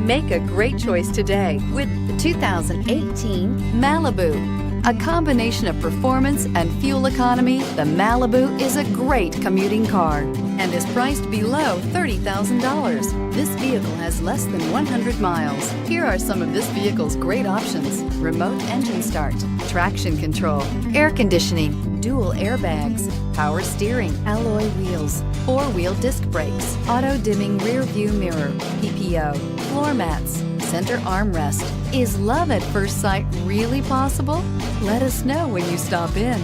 Make a great choice today with the 2018 Malibu. A combination of performance and fuel economy, the Malibu is a great commuting car and is priced below $30,000. This vehicle has less than 100 miles. Here are some of this vehicle's great options: remote engine start, traction control, air conditioning, dual airbags, power steering, alloy wheels, four-wheel disc brakes, auto-dimming rear view mirror, PPO, floor mats, center armrest. Is love at first sight really possible? Let us know when you stop in.